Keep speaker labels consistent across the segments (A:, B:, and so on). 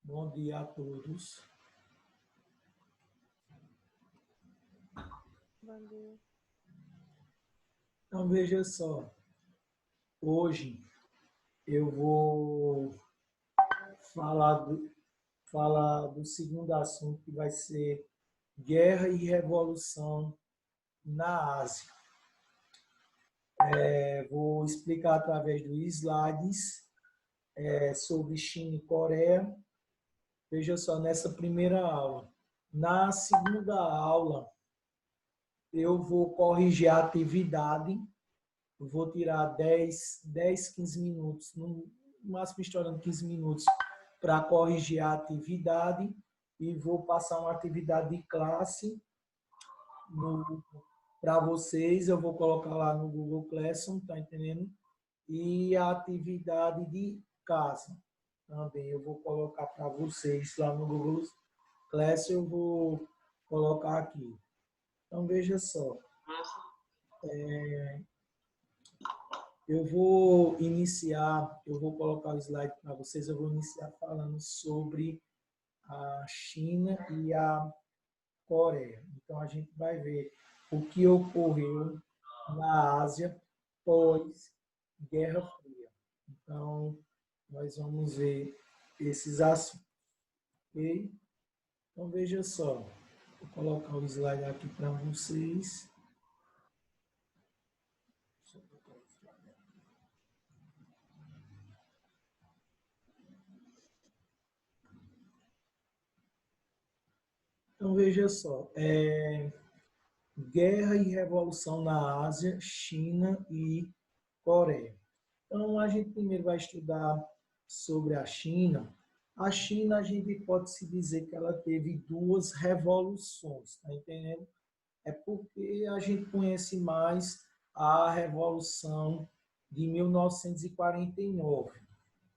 A: Bom dia a todos.
B: Bom dia.
A: Então, veja só. Hoje eu vou falar do segundo assunto, que vai ser guerra e revolução na Ásia. Vou explicar através dos slides sobre China e Coreia. Veja só, nessa primeira aula. Na segunda aula, eu vou corrigir a atividade. Eu vou tirar 15 minutos, no máximo estourando 15 minutos, para corrigir a atividade e vou passar uma atividade de classe para vocês. Eu vou colocar lá no Google Classroom, tá entendendo? E a atividade de casa também eu vou colocar para vocês lá no Google Classroom. Eu vou colocar aqui. Então, veja só. Eu vou colocar o slide para vocês, eu vou iniciar falando sobre a China e a Coreia. Então, a gente vai ver o que ocorreu na Ásia pós-Guerra Fria. Então, nós vamos ver esses assuntos, ok? Então, veja só, vou colocar o slide aqui para vocês. Então, veja só, guerra e revolução na Ásia, China e Coreia. Então, a gente primeiro vai estudar sobre a China. A China, a gente pode se dizer que ela teve duas revoluções, tá entendendo? É porque a gente conhece mais a Revolução de 1949,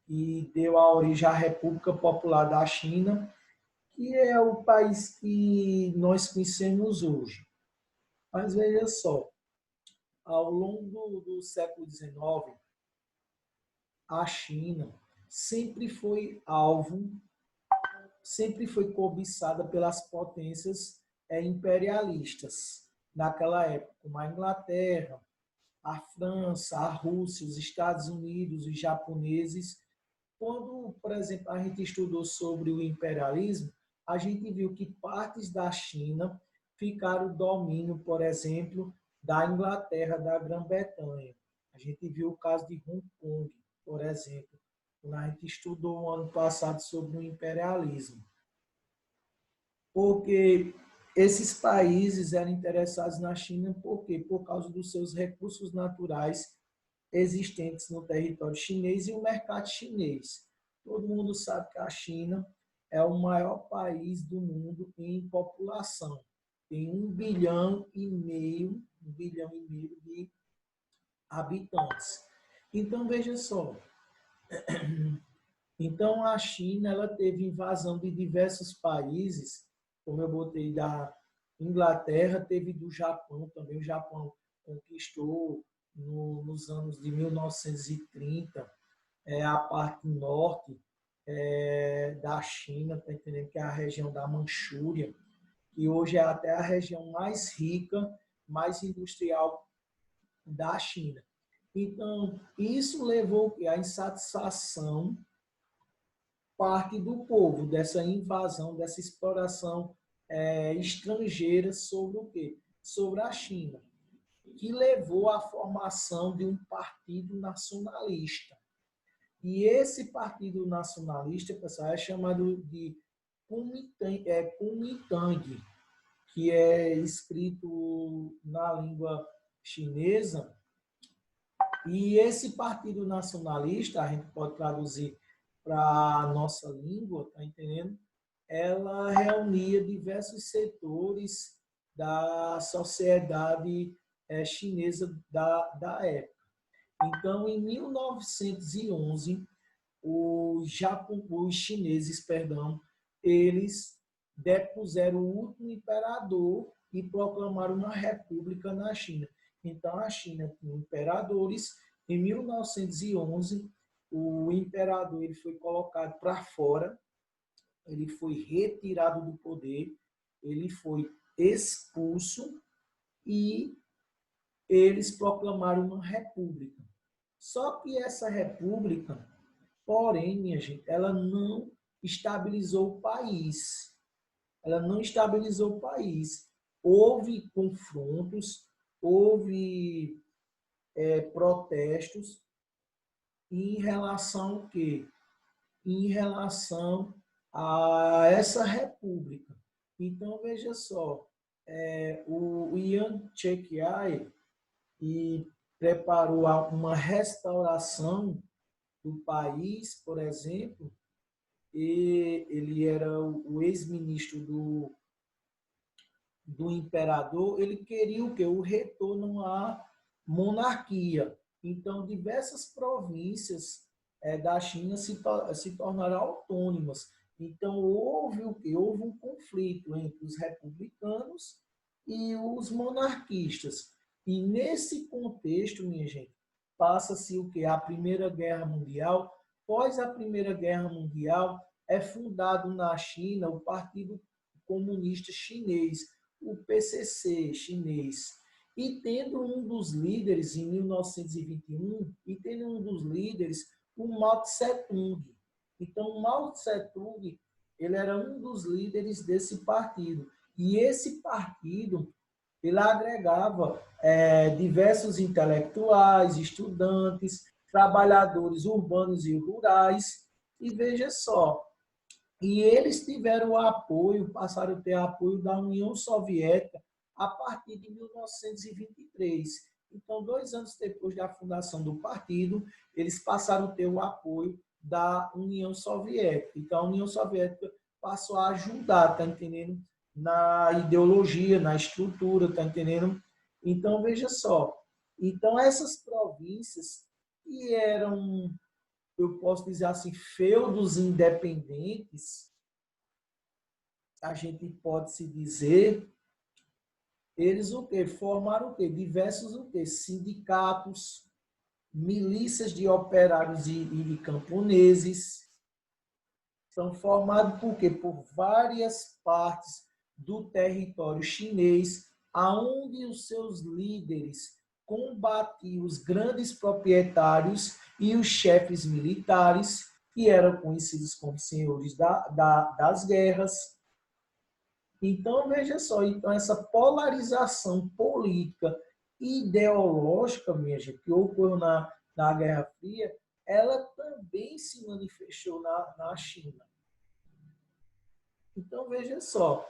A: que deu a origem à República Popular da China, que é o país que nós conhecemos hoje. Mas veja só, ao longo do século XIX, a China sempre foi alvo, sempre foi cobiçada pelas potências imperialistas naquela época, como a Inglaterra, a França, a Rússia, os Estados Unidos, os japoneses. Quando, por exemplo, a gente estudou sobre o imperialismo, a gente viu que partes da China ficaram domínio, por exemplo, da Inglaterra, da Grã-Bretanha. A gente viu o caso de Hong Kong, por exemplo, quando a gente estudou no ano passado sobre o imperialismo. Porque esses países eram interessados na China, por quê? Por causa dos seus recursos naturais existentes no território chinês e o mercado chinês. Todo mundo sabe que a China é o maior país do mundo em população. Tem 1,5 bilhão de habitantes. Então, veja só. Então, a China ela teve invasão de diversos países, como eu botei da Inglaterra, teve do Japão também. O Japão conquistou nos anos de 1930 a parte norte da China, tá entendendo? Que é a região da Manchúria, que hoje é até a região mais rica, mais industrial da China. Então, isso levou à insatisfação parte do povo dessa invasão, dessa exploração estrangeira sobre o quê? Sobre a China, que levou à formação de um partido nacionalista. E esse partido nacionalista, pessoal, é chamado de Kuomintang, que é escrito na língua chinesa. E esse partido nacionalista, a gente pode traduzir para a nossa língua, tá entendendo? Ela reunia diversos setores da sociedade chinesa da época. Então, em 1911, os chineses, eles depuseram o último imperador e proclamaram uma república na China. Então, a China tinha imperadores. Em 1911, o imperador ele foi colocado para fora ele foi retirado do poder, ele foi expulso e eles proclamaram uma república. Só que essa república, porém, minha gente, ela não estabilizou o país. Ela não estabilizou o país. Houve confrontos, houve protestos em relação ao quê? Em relação a essa república. Então, veja só, o Chiang Kai e preparou uma restauração do país, por exemplo, e ele era o ex-ministro do imperador, ele queria o quê? O retorno à monarquia. Então, diversas províncias da China se tornaram autônomas. Então, houve o quê? Houve um conflito entre os republicanos e os monarquistas. E nesse contexto, minha gente, passa-se o quê? A Primeira Guerra Mundial. Após a Primeira Guerra Mundial, é fundado na China o Partido Comunista Chinês, o PCC chinês. E tendo um dos líderes, em 1921, e tendo um dos líderes, o Mao Tse-tung. Então, o Mao Tse-tung, ele era um dos líderes desse partido. E esse partido, ele agregava diversos intelectuais, estudantes, trabalhadores urbanos e rurais. E veja só, e eles tiveram o apoio, passaram a ter apoio da União Soviética a partir de 1923. Então, 2 anos depois da fundação do partido, eles passaram a ter o apoio da União Soviética. Então, a União Soviética passou a ajudar, tá entendendo? Na ideologia, na estrutura, tá entendendo? Então, veja só. Então, essas províncias que eram, eu posso dizer assim, feudos independentes, a gente pode se dizer, eles o quê? Formaram o quê? Diversos o quê? Sindicatos, milícias de operários e de camponeses. São formados por quê? Por várias partes do território chinês, aonde os seus líderes combatiam os grandes proprietários e os chefes militares, que eram conhecidos como senhores das guerras. Então, veja só, então essa polarização política e ideológica, minha gente, que ocorreu na Guerra Fria, ela também se manifestou na China. Então, veja só,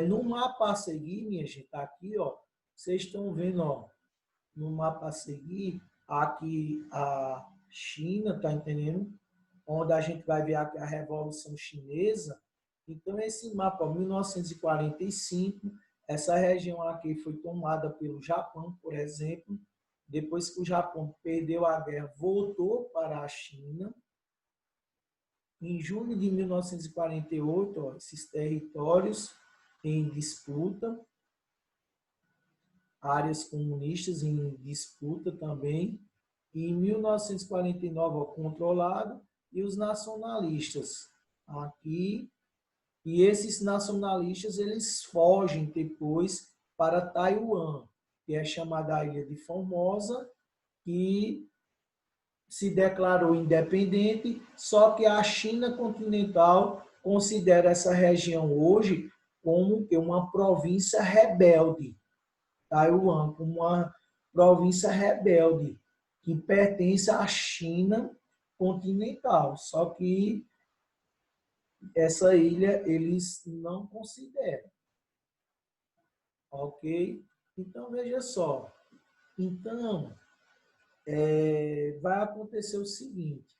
A: no mapa a seguir, minha gente, tá aqui, ó, vocês estão vendo, ó, no mapa a seguir, aqui a China, tá entendendo? Onde a gente vai ver aqui a Revolução Chinesa. Então, esse mapa, 1945, essa região aqui foi tomada pelo Japão, por exemplo. Depois que o Japão perdeu a guerra, voltou para a China. Em junho de 1948, ó, esses territórios em disputa, áreas comunistas em disputa também. E em 1949, ó, controlado, e os nacionalistas aqui. E esses nacionalistas, eles fogem depois para Taiwan, que é chamada a Ilha de Formosa, que se declarou independente, só que a China continental considera essa região hoje como uma província rebelde. Taiwan como uma província rebelde, que pertence à China continental. Só que essa ilha eles não consideram. Ok? Então, veja só. Então, vai acontecer o seguinte.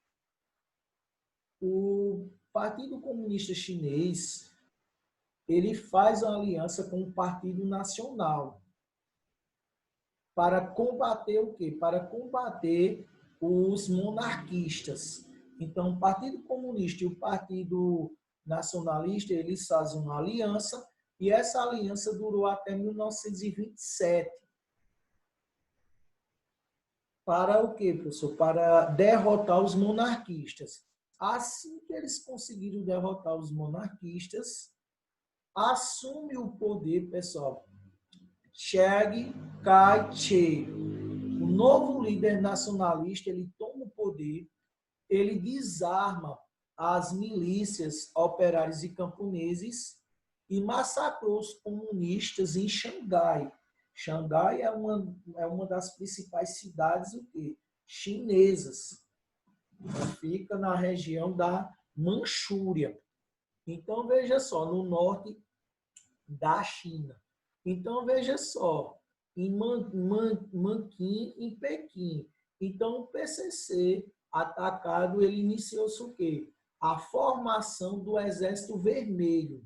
A: O Partido Comunista Chinês, ele faz uma aliança com o Partido Nacional para combater o quê? Para combater os monarquistas. Então, o Partido Comunista e o Partido Nacionalista, eles fazem uma aliança, e essa aliança durou até 1927. Para o quê, professor? Para derrotar os monarquistas. Assim que eles conseguiram derrotar os monarquistas, assume o poder, pessoal, Chiang Kai-shek. O novo líder nacionalista, ele toma o poder, ele desarma as milícias operários e camponeses e massacrou os comunistas em Xangai. Xangai é uma das principais cidades chinesas. Fica na região da Manchúria. Então, veja só, no norte da China. Então, veja só, em Nanquim, em Pequim. Então, o PCC atacado, ele iniciou-se o quê? A formação do Exército Vermelho.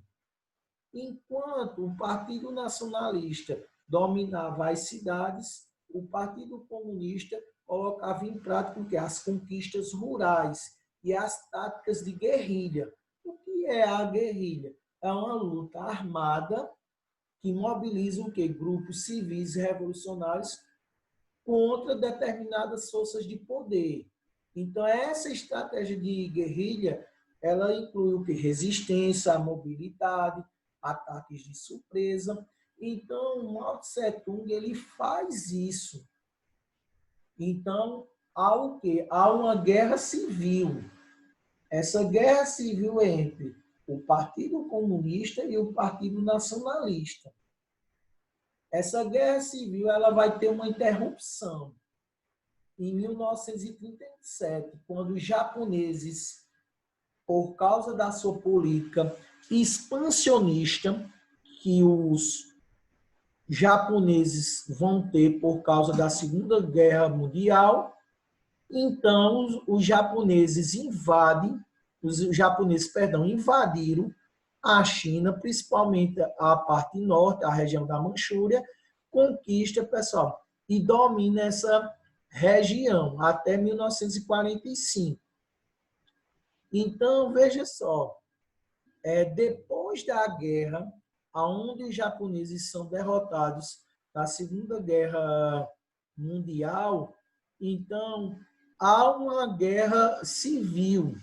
A: Enquanto o Partido Nacionalista dominava as cidades, o Partido Comunista colocava em prática as conquistas rurais e as táticas de guerrilha. O que é a guerrilha? É uma luta armada que mobiliza o quê? Grupos civis e revolucionários contra determinadas forças de poder. Então, essa estratégia de guerrilha, ela inclui o quê? Resistência, mobilidade, ataques de surpresa. Então, Mao Tse Tung, ele faz isso. Então, há o quê? Há uma guerra civil. Essa guerra civil é entre o Partido Comunista e o Partido Nacionalista. Essa guerra civil, ela vai ter uma interrupção em 1937, quando os japoneses, por causa da sua política expansionista, que os japoneses vão ter por causa da Segunda Guerra Mundial, então os japoneses invadiram a China, principalmente a parte norte, a região da Manchúria, conquista, pessoal, e domina essa região até 1945. Então, veja só, depois da guerra, onde os japoneses são derrotados na Segunda Guerra Mundial, então há uma guerra civil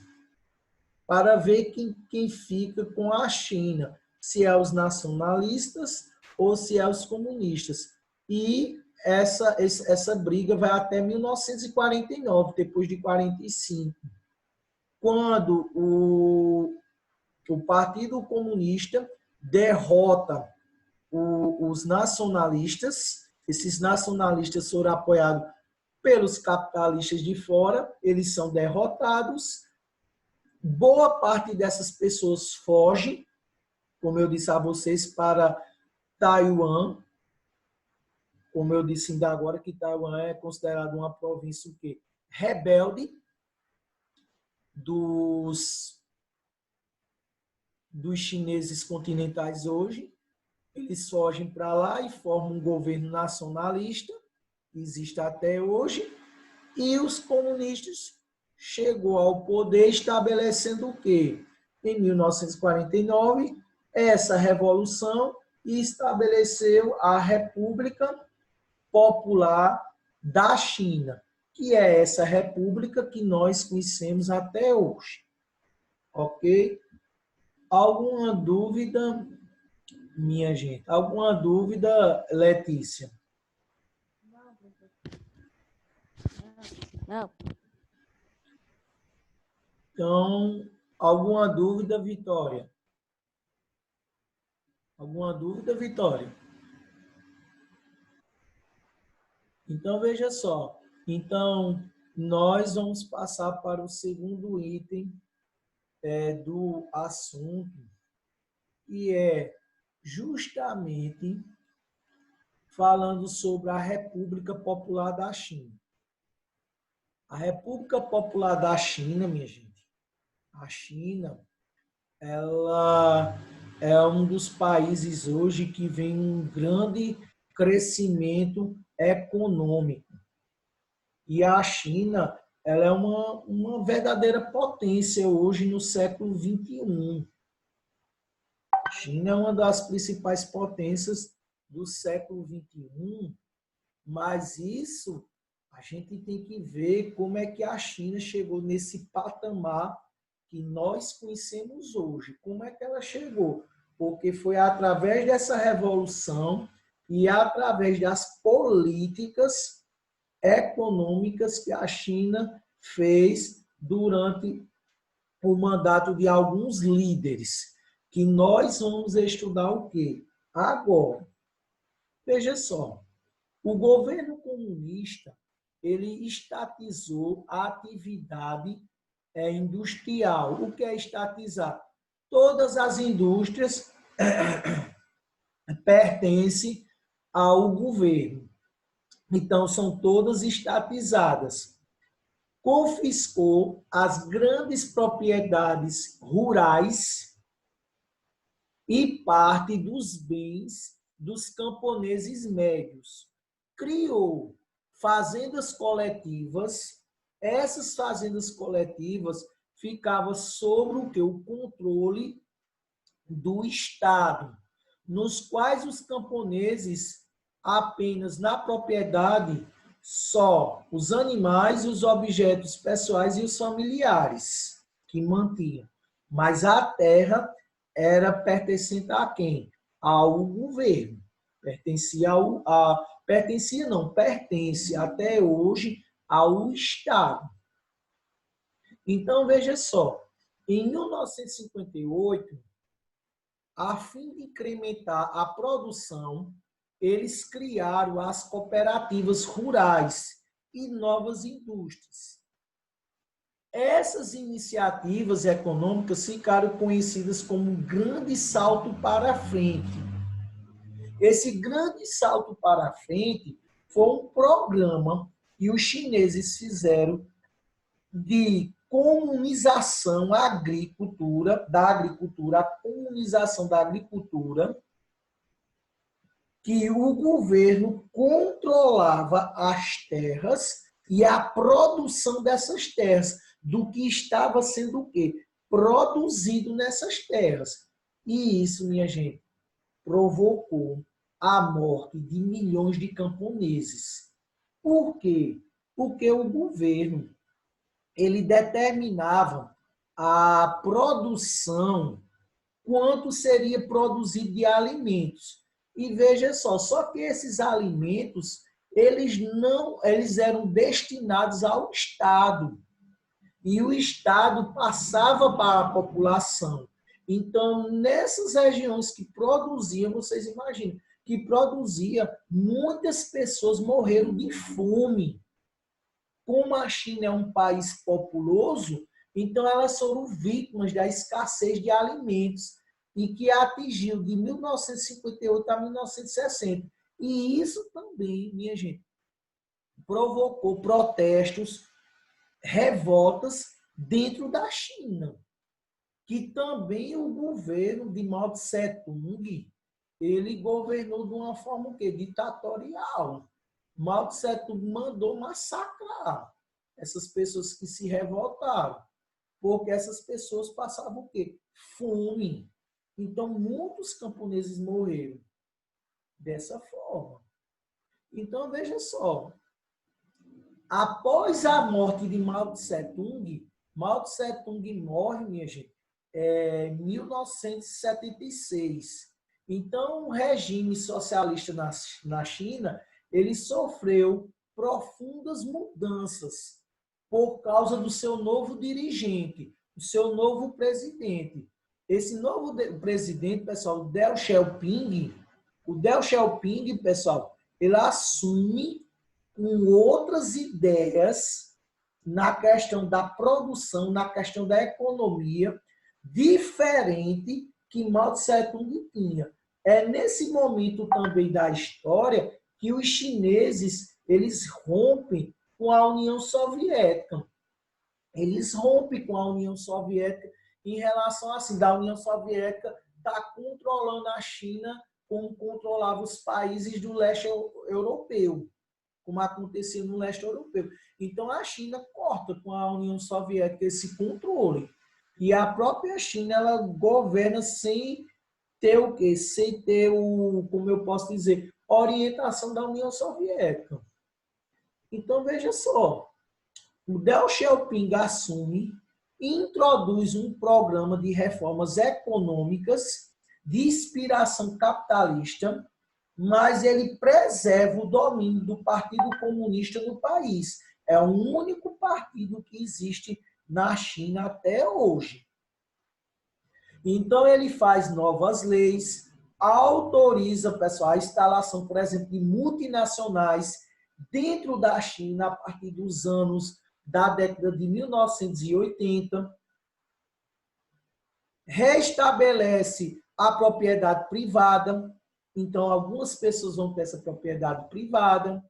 A: para ver quem fica com a China, se é os nacionalistas ou se é os comunistas. E essa briga vai até 1949, depois de 45, quando o Partido Comunista derrota os nacionalistas. Esses nacionalistas foram apoiados pelos capitalistas de fora, eles são derrotados. Boa parte dessas pessoas foge, como eu disse a vocês, para Taiwan. Como eu disse ainda agora, que Taiwan é considerado uma província o quê? Rebelde dos chineses continentais hoje. Eles fogem para lá e formam um governo nacionalista, que existe até hoje, e os comunistas chegou ao poder estabelecendo o quê? Em 1949, essa revolução, e estabeleceu a República Popular da China, que é essa república que nós conhecemos até hoje. Ok? Alguma dúvida, minha gente? Alguma dúvida, Letícia?
B: Não.
A: Então, alguma dúvida, Vitória? Alguma dúvida, Vitória? Então, veja só. Então, nós vamos passar para o segundo item do assunto, que é justamente falando sobre a República Popular da China. A República Popular da China, minha gente, a China, ela é um dos países hoje que vem um grande crescimento econômico. E a China, ela é uma verdadeira potência hoje no século XXI. A China é uma das principais potências do século XXI, mas isso a gente tem que ver como é que a China chegou nesse patamar que nós conhecemos hoje. Como é que ela chegou? Porque foi através dessa revolução e através das políticas econômicas que a China fez durante o mandato de alguns líderes, que nós vamos estudar o quê? Agora, veja só, o governo comunista, ele estatizou a atividade industrial. O que é estatizar? Todas as indústrias pertencem ao governo. Então, são todas estatizadas. Confiscou as grandes propriedades rurais e parte dos bens dos camponeses médios. Criou fazendas coletivas. Essas fazendas coletivas ficavam sobre o que? O controle do Estado, nos quais os camponeses apenas na propriedade só os animais, os objetos pessoais e os familiares que mantinham. Mas a terra era pertencente a quem? Ao governo. Pertence até hoje ao Estado. Então, veja só, em 1958, a fim de incrementar a produção, eles criaram as cooperativas rurais e novas indústrias. Essas iniciativas econômicas ficaram conhecidas como um grande salto para a frente. Esse grande salto para a frente foi um programa que os chineses fizeram de comunização da agricultura, a comunização da agricultura, que o governo controlava as terras e a produção dessas terras, do que estava sendo o quê? Produzido nessas terras. E isso, minha gente, provocou a morte de milhões de camponeses. Por quê? Porque o governo ele determinava a produção, quanto seria produzido de alimentos. E veja só que esses alimentos, eles eram destinados ao Estado. E o Estado passava para a população. Então, nessas regiões que produziam, vocês imaginam, que produzia, muitas pessoas morreram de fome. Como a China é um país populoso, então elas foram vítimas da escassez de alimentos e que atingiu de 1958 a 1960. E isso também, minha gente, provocou protestos, revoltas dentro da China, que também o governo de Mao Tse-tung, ele governou de uma forma o quê? Ditatorial. Mao Tse-tung mandou massacrar essas pessoas que se revoltaram, porque essas pessoas passavam o quê? Fome. Então, muitos camponeses morreram dessa forma. Então, veja só, após a morte de Mao Tse-tung morre, minha gente, em 1976. Então, o regime socialista na China, ele sofreu profundas mudanças por causa do seu novo dirigente, do seu novo presidente. Esse novo presidente, pessoal, o Deng Xiaoping, pessoal, ele assume com outras ideias na questão da produção, na questão da economia, diferente que Mao Tse-tung tinha. É nesse momento também da história que os chineses eles rompem com a União Soviética. Eles rompem com a União Soviética em relação assim, da União Soviética está controlando a China como controlava os países do leste europeu, como acontecia no leste europeu. Então, a China corta com a União Soviética esse controle. E a própria China, ela governa sem ter o quê? Sem ter como eu posso dizer, orientação da União Soviética. Então, veja só. O Deng Xiaoping assume introduz um programa de reformas econômicas de inspiração capitalista, mas ele preserva o domínio do Partido Comunista no país. É o único partido que existe na China até hoje. Então, ele faz novas leis, autoriza, pessoal, a instalação, por exemplo, de multinacionais dentro da China a partir dos anos da década de 1980, restabelece a propriedade privada, então algumas pessoas vão ter essa propriedade privada.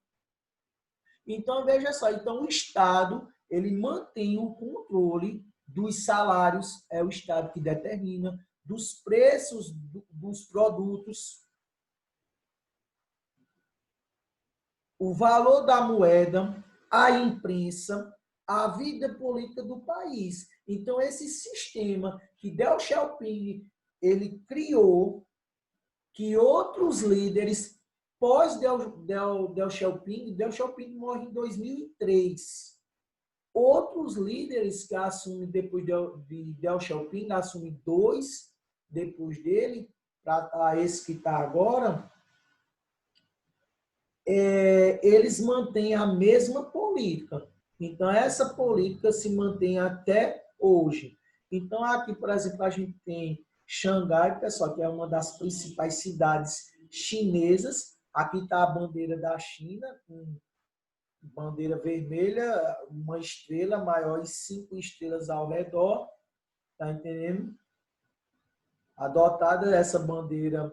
A: Então, veja só, então o Estado, ele mantém o controle dos salários, é o Estado que determina, dos preços dos produtos, o valor da moeda, a imprensa, a vida política do país. Então, esse sistema que Deng Xiaoping ele criou, que outros líderes pós Deng Xiaoping morre em 2003. Outros líderes que assumem depois de Deng Xiaoping, assumem 2 depois dele, para esse que está agora, eles mantêm a mesma política. Então, essa política se mantém até hoje. Então, aqui, por exemplo, a gente tem Xangai, pessoal, que é uma das principais cidades chinesas. Aqui está a bandeira da China, com bandeira vermelha, uma estrela maior e 5 estrelas ao redor. Tá entendendo? Adotada essa bandeira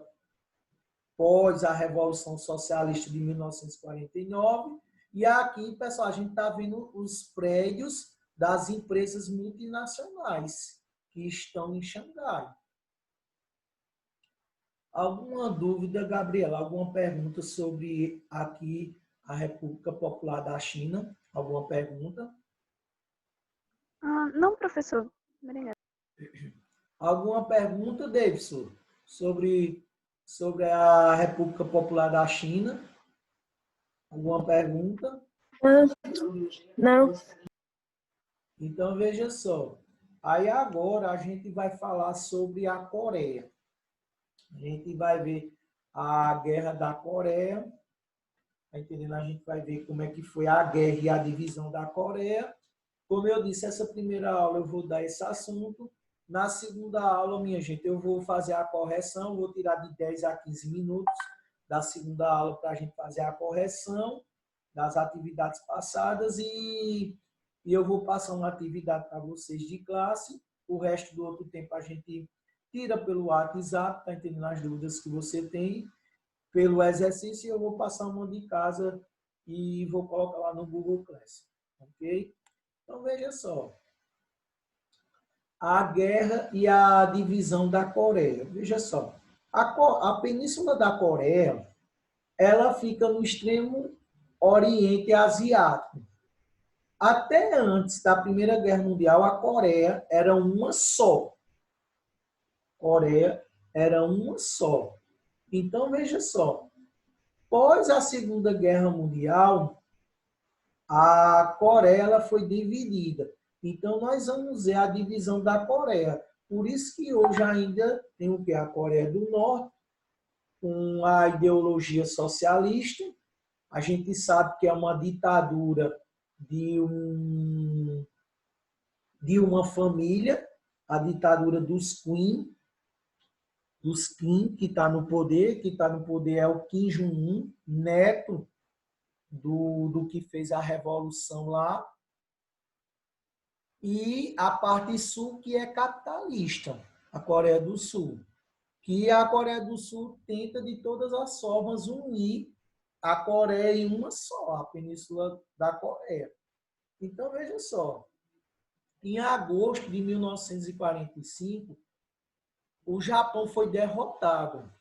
A: pós a Revolução Socialista de 1949. E aqui, pessoal, a gente está vendo os prédios das empresas multinacionais que estão em Xangai. Alguma dúvida, Gabriela? Alguma pergunta sobre aqui a República Popular da China? Alguma pergunta?
B: Não, professor. Obrigada.
A: Alguma pergunta, Davidson, sobre a República Popular da China? Alguma pergunta?
B: Não.
A: Então, veja só. Aí agora a gente vai falar sobre a Coreia. A gente vai ver a guerra da Coreia. Tá entendendo? A gente vai ver como é que foi a guerra e a divisão da Coreia. Como eu disse, essa primeira aula eu vou dar esse assunto. Na segunda aula, minha gente, eu vou fazer a correção, vou tirar de 10 a 15 minutos da segunda aula para a gente fazer a correção das atividades passadas e eu vou passar uma atividade para vocês de classe. O resto do outro tempo a gente tira pelo WhatsApp, tá entendendo as dúvidas que você tem, pelo exercício, e eu vou passar uma de casa e vou colocar lá no Google Class, ok? Então, veja só. A guerra e a divisão da Coreia. Veja só. A Península da Coreia, ela fica no extremo Oriente Asiático. Até antes da Primeira Guerra Mundial, a Coreia era uma só. Coreia era uma só. Então, veja só. Após a Segunda Guerra Mundial, a Coreia ela foi dividida. Então, nós vamos ver a divisão da Coreia. Por isso que hoje ainda tem o que? A Coreia do Norte, com a ideologia socialista. A gente sabe que é uma ditadura de uma família, a ditadura dos Kim, que está no poder. Que está no poder é o Kim Jong-un, neto do que fez a revolução lá. E a parte sul, que é capitalista, a Coreia do Sul. Que a Coreia do Sul tenta, de todas as formas, unir a Coreia em uma só, a Península da Coreia. Então, veja só. Em agosto de 1945, o Japão foi derrotado.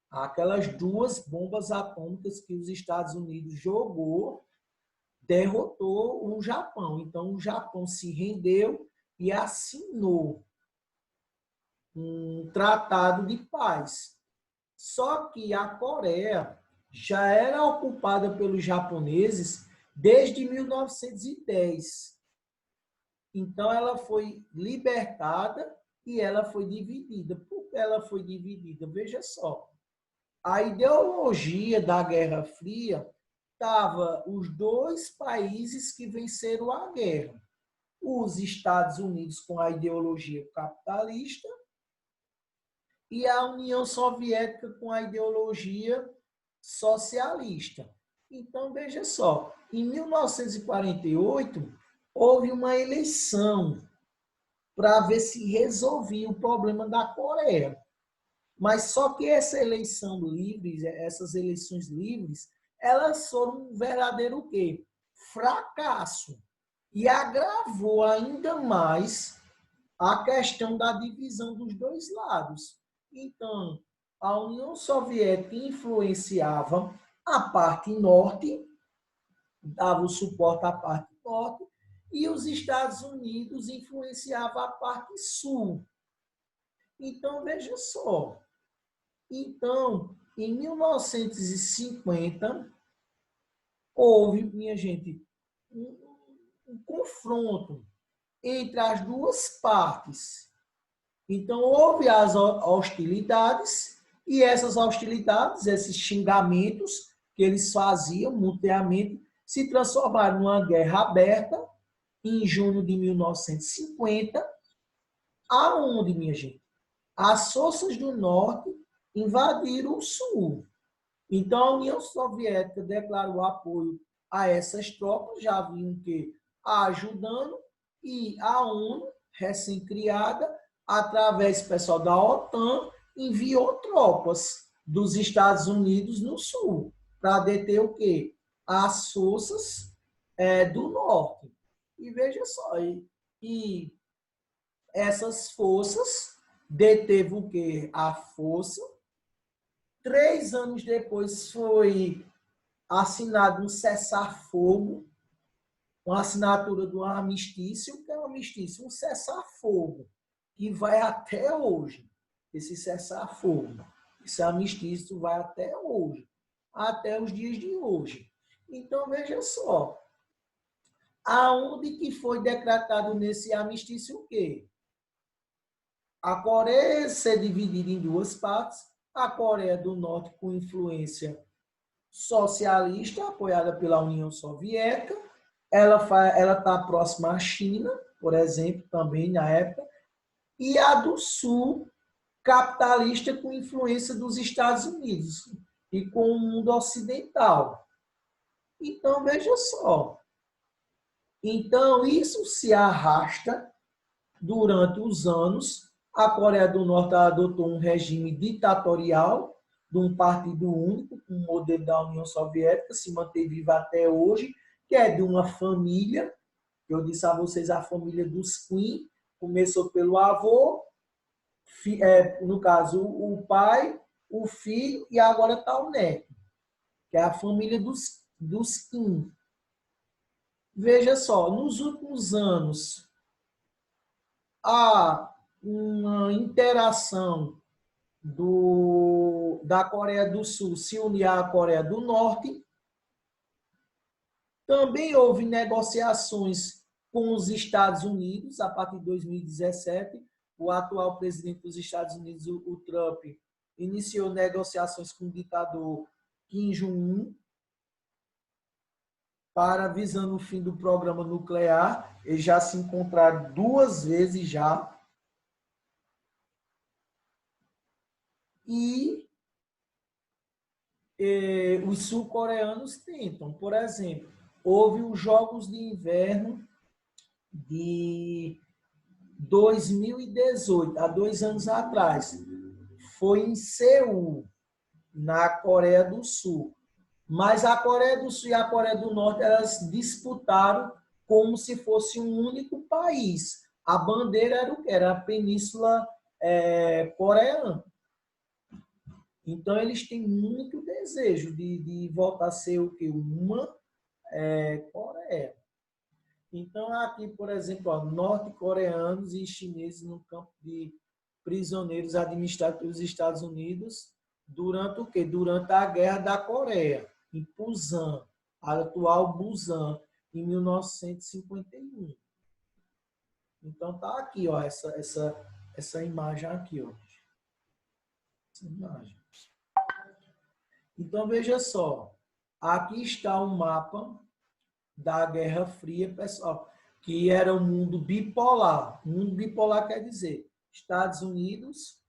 A: Aquelas 2 bombas atômicas que os Estados Unidos jogou derrotou o Japão. Então, o Japão se rendeu e assinou um tratado de paz. Só que a Coreia já era ocupada pelos japoneses desde 1910. Então, ela foi libertada e ela foi dividida. Por que ela foi dividida? Veja só. A ideologia da Guerra Fria estava os dois países que venceram a guerra. Os Estados Unidos com a ideologia capitalista e a União Soviética com a ideologia socialista. Então, veja só, em 1948, houve uma eleição para ver se resolvia o problema da Coreia. Mas só que essa eleição livre, essas eleições livres, elas foram um verdadeiro o quê? Fracasso. E agravou ainda mais a questão da divisão dos dois lados. Então, a União Soviética influenciava a parte norte, dava o suporte à parte norte, e os Estados Unidos influenciavam a parte sul. Então, veja só. Então, em 1950, houve, minha gente, um confronto entre as duas partes. Então, houve as hostilidades, e essas hostilidades, esses xingamentos que eles faziam mutuamente, se transformaram numa guerra aberta em junho de 1950, aonde, minha gente, as forças do norte invadiram o sul. Então, a União Soviética declarou apoio a essas tropas, já vinham que ajudando, e a ONU, recém-criada, através pessoal da OTAN, enviou tropas dos Estados Unidos no sul, para deter o quê? As forças do norte. E veja só, e essas forças deteve o quê? A força. 3 anos depois foi assinado um cessar-fogo, uma assinatura do armistício. O que é um armistício? Um cessar-fogo, que vai até hoje. Esse cessar-fogo, esse armistício vai até hoje, até os dias de hoje. Então, veja só, aonde que foi decretado nesse armistício o quê? A Coreia ser dividida em duas partes, a Coreia do Norte com influência socialista, apoiada pela União Soviética, ela está próxima à China, por exemplo, também na época, e a do Sul, capitalista com influência dos Estados Unidos e com o mundo ocidental. Então, veja só. Então, isso se arrasta durante os anos. A Coreia do Norte adotou um regime ditatorial, de um partido único, com o modelo da União Soviética, se mantém viva até hoje, que é de uma família, eu disse a vocês, a família dos Queen, começou pelo avô, no caso, o pai, o filho, e agora está o neto, que é a família dos Kim. Veja só, nos últimos anos, há uma interação da Coreia do Sul se unir à Coreia do Norte. Também houve negociações com os Estados Unidos a partir de 2017. O atual presidente dos Estados Unidos, o Trump, iniciou negociações com o ditador Kim Jong-un para visando o fim do programa nuclear. Eles já se encontraram 2 vezes já. E os sul-coreanos tentam. Por exemplo, houve os Jogos de Inverno de 2018, há 2 anos atrás. Foi em Seul, na Coreia do Sul. Mas a Coreia do Sul e a Coreia do Norte, elas disputaram como se fosse um único país. A bandeira era o que? Era a Península Coreana. Então, eles têm muito desejo de voltar a ser o quê? Uma Coreia. Então, aqui, por exemplo, norte-coreanos e chineses no campo de prisioneiros administrados pelos Estados Unidos durante o quê? Durante a Guerra da Coreia, em Pusan, a atual Busan, em 1951. Então tá aqui, ó, essa imagem aqui, ó. Essa imagem. Então veja só, aqui está um mapa da Guerra Fria, pessoal, que era um mundo bipolar. O mundo bipolar quer dizer Estados Unidos,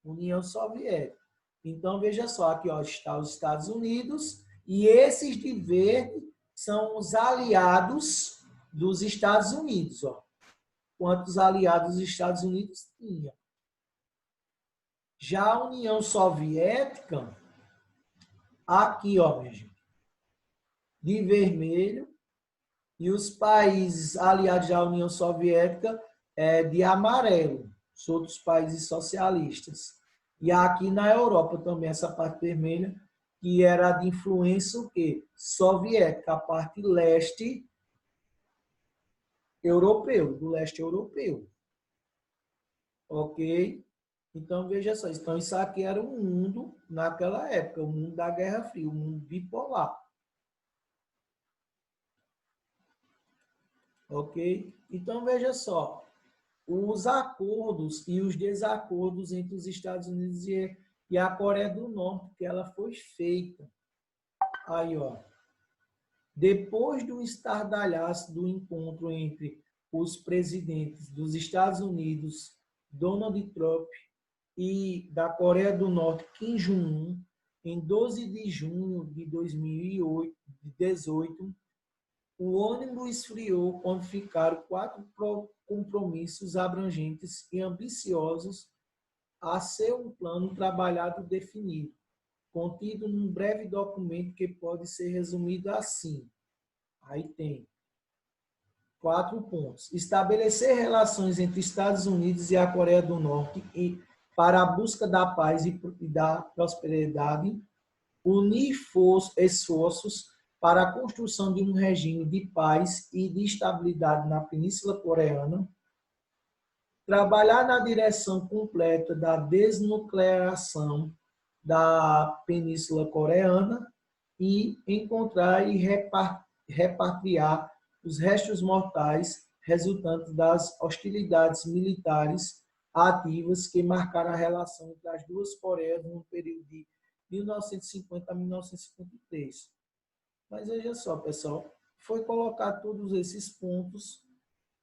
A: União Soviética. Então veja só, aqui ó, está os Estados Unidos e esses de verde são os aliados dos Estados Unidos, ó. Quantos aliados os Estados Unidos tinham? Já a União Soviética, aqui, ó, minha gente, de vermelho, e os países aliados à União Soviética de amarelo, os outros países socialistas. E aqui na Europa também, essa parte vermelha, que era de influência o quê? Soviética, a parte leste europeu, do leste europeu. Ok? Então, veja só. Então, isso aqui era o mundo naquela época, o mundo da Guerra Fria, o mundo bipolar. Ok? Então, veja só. Os acordos e os desacordos entre os Estados Unidos e a Coreia do Norte, que ela foi feita. Aí, ó. Depois do estardalhaço do encontro entre os presidentes dos Estados Unidos, Donald Trump, e da Coreia do Norte, Kim Jong-un, em 12 de junho de 2018, o ônibus esfriou quando ficaram 4 compromissos abrangentes e ambiciosos a ser um plano trabalhado e definido, contido num breve documento que pode ser resumido assim. Aí tem 4 pontos. Estabelecer relações entre Estados Unidos e a Coreia do Norte para a busca da paz e da prosperidade, unir esforços para a construção de um regime de paz e de estabilidade na Península Coreana, trabalhar na direção completa da desnuclearização da Península Coreana e encontrar e repatriar os restos mortais resultantes das hostilidades militares ativas que marcaram a relação entre as duas Coreias no período de 1950 a 1953. Mas veja só, pessoal, foi colocar todos esses pontos,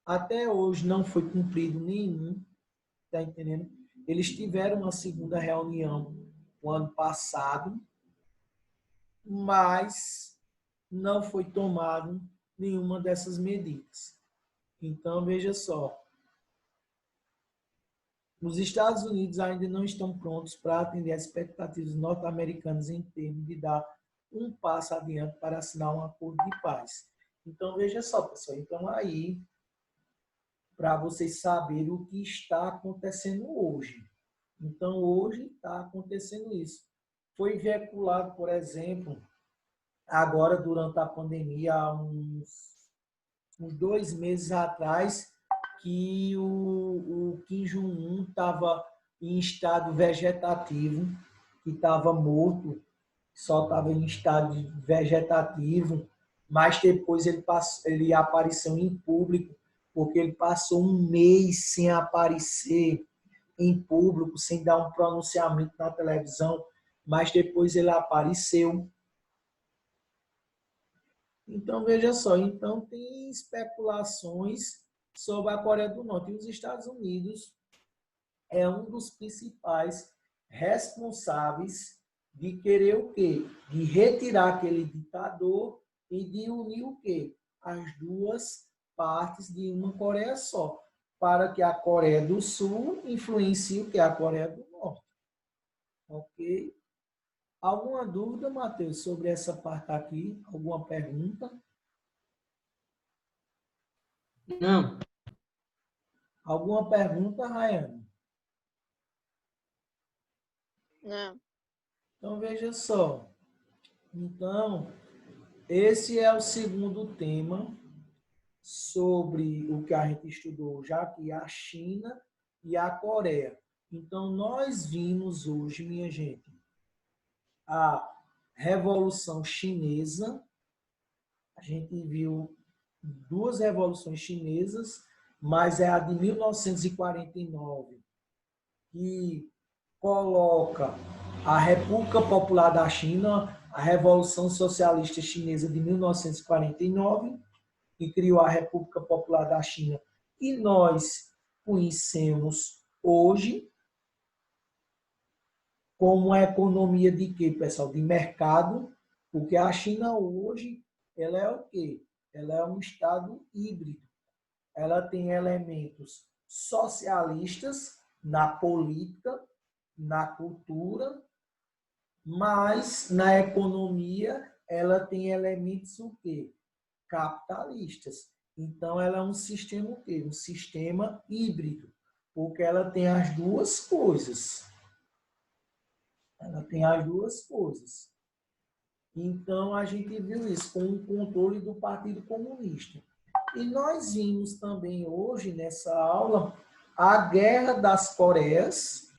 A: até hoje não foi cumprido nenhum, tá entendendo? Eles tiveram uma segunda reunião no ano passado, mas não foi tomado nenhuma dessas medidas. Então, veja só, os Estados Unidos ainda não estão prontos para atender às expectativas norte-americanas em termos de dar um passo adiante para assinar um acordo de paz. Então, veja só, pessoal, então aí, para vocês saberem o que está acontecendo hoje. Então, hoje está acontecendo isso. Foi veiculado, por exemplo, agora durante a pandemia, há uns 2 meses atrás, que o Kim Jong-un estava em estado vegetativo, que estava morto, só estava em estado vegetativo, mas depois ele apareceu em público, porque ele passou um mês sem aparecer em público, sem dar um pronunciamento na televisão, mas depois ele apareceu. Então, veja só, então tem especulações sobre a Coreia do Norte. E os Estados Unidos é um dos principais responsáveis de querer o quê? De retirar aquele ditador e de unir o quê? As duas partes de uma Coreia só, para que a Coreia do Sul influencie o que? A Coreia do Norte. Ok? Alguma dúvida, Matheus, sobre essa parte aqui? Alguma pergunta?
C: Não.
A: Alguma pergunta, Rayane?
B: Não.
A: Então, veja só. Então, esse é o segundo tema sobre o que a gente estudou já, que é a China e a Coreia. Então, nós vimos hoje, minha gente, a Revolução Chinesa. A gente viu 2 revoluções chinesas mas é a de 1949, que coloca a República Popular da China, a Revolução Socialista Chinesa de 1949, que criou a República Popular da China, que nós conhecemos hoje como uma economia de quê, pessoal? De mercado, porque a China hoje, ela é o quê? Ela é um estado híbrido. Ela tem elementos socialistas na política, na cultura, mas na economia ela tem elementos o quê? Capitalistas. Então ela é um sistema o quê? Um sistema híbrido, porque ela tem as duas coisas. Ela tem as duas coisas. Então a gente viu isso com o controle do Partido Comunista. E nós vimos também hoje nessa aula a Guerra das Coreias,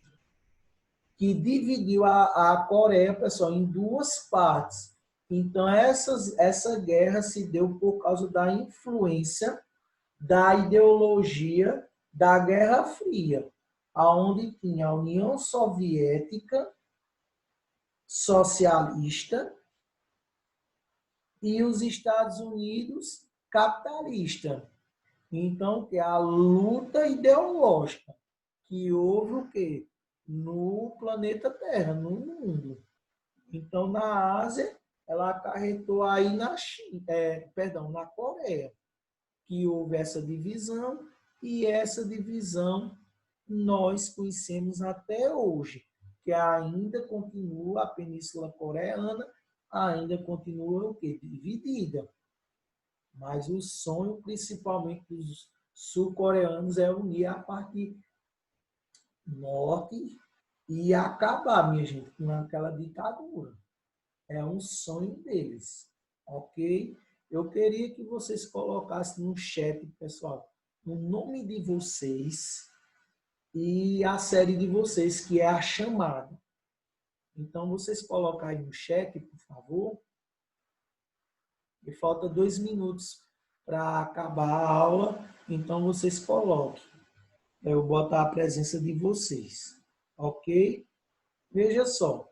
A: que dividiu a Coreia, pessoal, em duas partes. Então, essa guerra se deu por causa da influência da ideologia da Guerra Fria, onde tinha a União Soviética socialista e os Estados Unidos capitalista. Então, que é a luta ideológica que houve o quê? No planeta Terra, no mundo. Então, na Ásia, ela acarretou aí na Coreia, que houve essa divisão, e essa divisão nós conhecemos até hoje, que ainda continua a Península Coreana, ainda continua o quê? Dividida. Mas o sonho, principalmente dos sul-coreanos, é unir a parte norte e acabar, minha gente, com aquela ditadura. É um sonho deles, ok? Eu queria que vocês colocassem no chat, pessoal, o nome de vocês e a série de vocês, que é a chamada. Então, vocês colocam aí no chat, por favor. E falta 2 minutos para acabar a aula, então vocês coloquem. Eu vou botar a presença de vocês, ok? Veja só.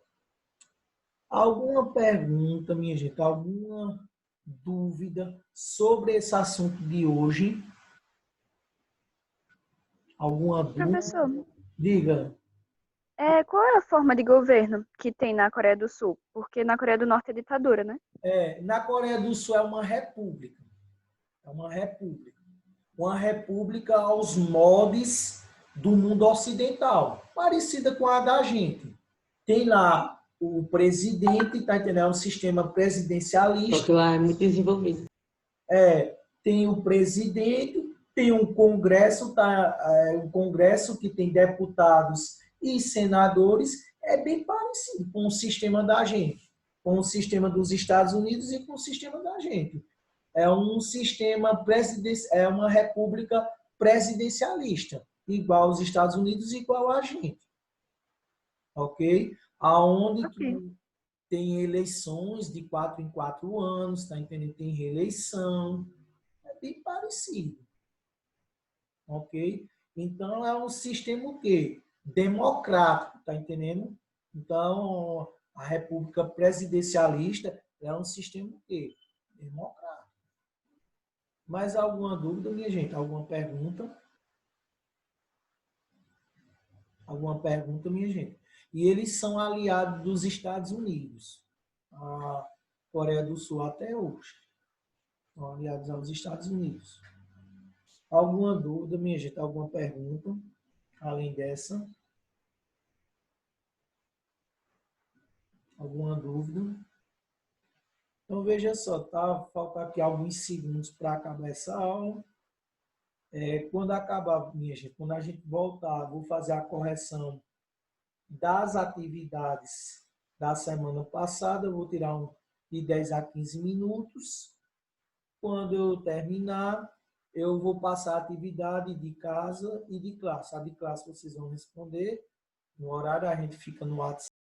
A: Alguma pergunta, minha gente? Alguma dúvida sobre esse assunto de hoje? Alguma dúvida?
B: Professor,
A: Diga.
B: qual é a forma de governo que tem na Coreia do Sul? Porque na Coreia do Norte é ditadura, né?
A: Na Coreia do Sul é uma república. É uma república. Uma república aos moldes do mundo ocidental, parecida com a da gente. Tem lá o presidente, tá entendendo? É um sistema presidencialista.
C: Só que lá é muito desenvolvido.
A: Tem o presidente, tem um congresso, um congresso que tem deputados e senadores, é bem parecido com o sistema da gente, com o sistema dos Estados Unidos e com o sistema da gente. É um sistema é uma república presidencialista, igual aos Estados Unidos, igual a gente. Ok? Aonde que tem eleições de 4 em 4 anos, tá entendendo? Tem reeleição. É bem parecido. Ok? Então, é um sistema o quê? Democrático, tá entendendo? Então, a república presidencialista é um sistema o quê? Democrático. Mais alguma dúvida, minha gente? Alguma pergunta? Alguma pergunta, minha gente? E eles são aliados dos Estados Unidos. A Coreia do Sul até hoje. São aliados aos Estados Unidos. Alguma dúvida, minha gente? Alguma pergunta? Além dessa? Alguma dúvida? Então, veja só, tá? Falta aqui alguns segundos para acabar essa aula. Quando acabar, minha gente, quando a gente voltar, vou fazer a correção das atividades da semana passada. Eu vou tirar de 10 a 15 minutos. Quando eu terminar, eu vou passar a atividade de casa e de classe. A de classe vocês vão responder. No horário a gente fica no WhatsApp.